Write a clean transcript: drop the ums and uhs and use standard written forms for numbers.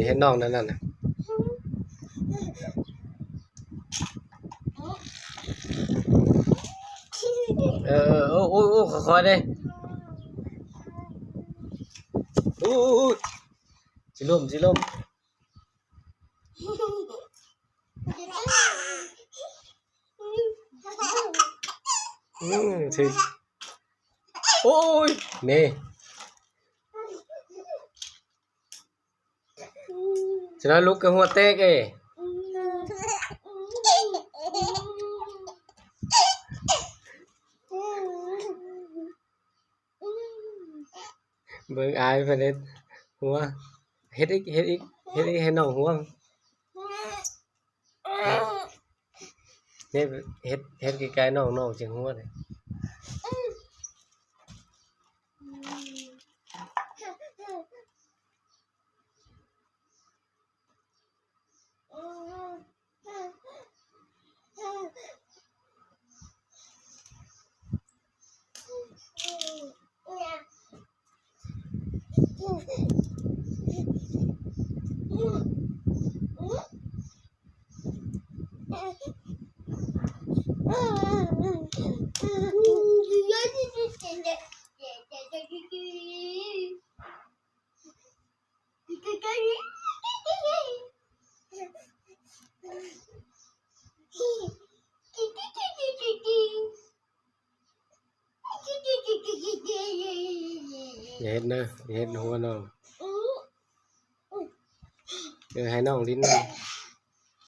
นี่เห็นน้องนั่นน่ะโอ้ค่อยๆเด้โอ้สิล้มถึงโอ้ยนี่ฉะนั้นลุกกับหัวเตกเบิ่งอายเพิ่นเฮ็ดหัวเฮ็ดอีกให้น้องหัวนี่เฮ็ดใกล้ๆน้องจังหัวนี่อย่าเฮ็ดนะอย่าเฮ็ดหัวน้องให้น้องลิ้น